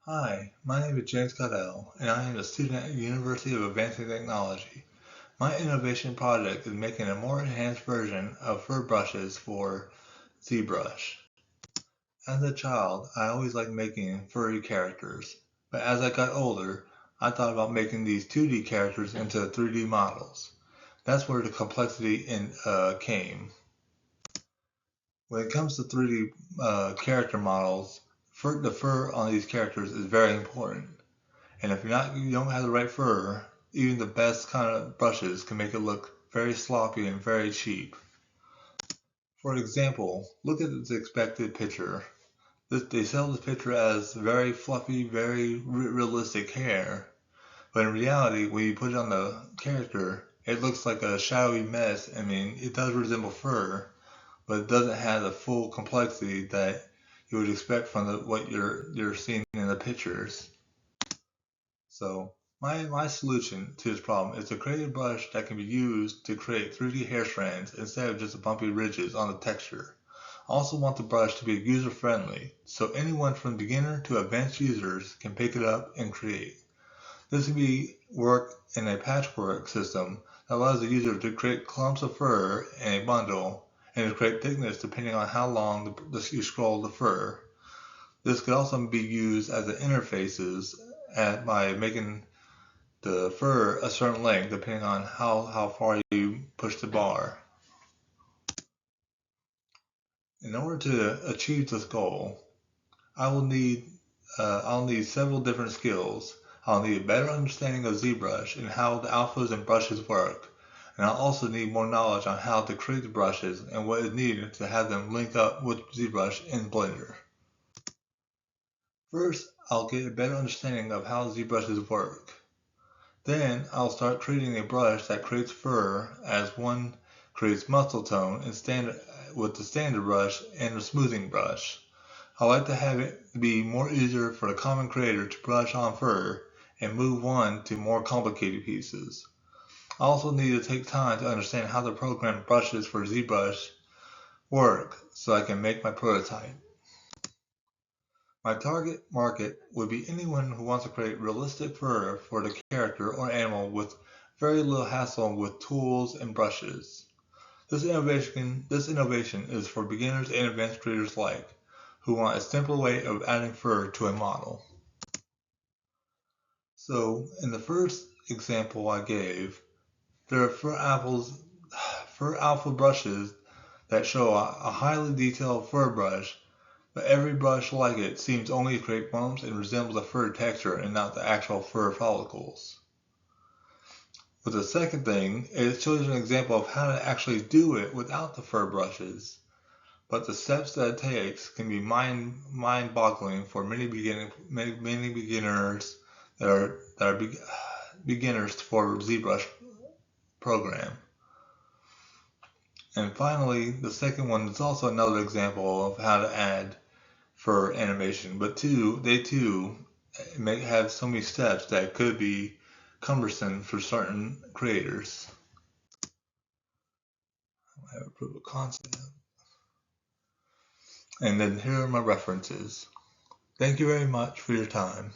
Hi, my name is James Caudell, and I am a student at the University of Advancing Technology. My innovation project is making a more enhanced version of fur brushes for ZBrush. As a child, I always liked making furry characters, but as I got older, I thought about making these 2D characters into 3D models. That's where the came. When it comes to 3D character models, the fur on these characters is very important. And if you don't have the right fur, even the best kind of brushes can make it look very sloppy and very cheap. For example, look at this expected picture. They sell this picture as very fluffy, very realistic hair, but in reality, when you put it on the character, it looks like a shadowy mess. I mean, it does resemble fur, but it doesn't have the full complexity that you would expect from what you're seeing in the pictures. So my solution to this problem is to create a brush that can be used to create 3D hair strands instead of just bumpy ridges on the texture. I also want the brush to be user-friendly, so anyone from beginner to advanced users can pick it up and create. This can be work in a patchwork system that allows the user to create clumps of fur in a bundle and to create thickness depending on how long you scroll the fur. This could also be used as an interfaces by making the fur a certain length depending on how far you push the bar. In order to achieve this goal, I will need I'll need several different skills. I'll need a better understanding of ZBrush and how the alphas and brushes work, and I'll also need more knowledge on how to create the brushes and what is needed to have them link up with ZBrush in Blender. First, I'll get a better understanding of how ZBrushes work. Then I'll start creating a brush that creates fur as one creates muscle tone with the standard brush and the smoothing brush. I like to have it be more easier for the common creator to brush on fur and move on to more complicated pieces. I also need to take time to understand how the program brushes for ZBrush work so I can make my prototype. My target market would be anyone who wants to create realistic fur for the character or animal with very little hassle with tools and brushes. This innovation is for beginners and advanced creators alike who want a simple way of adding fur to a model. So in the first example I gave, there are fur alpha brushes that show a highly detailed fur brush, but every brush like it seems only to create bumps and resembles a fur texture and not the actual fur follicles. With the second thing, it shows an example of how to actually do it without the fur brushes, but the steps that it takes can be mind-boggling for many beginners that are beginners for ZBrush program. And finally, the second one is also another example of how to add for animation, but they too may have so many steps that could be cumbersome for certain creators. I have a proof of concept. And then here are my references. Thank you very much for your time.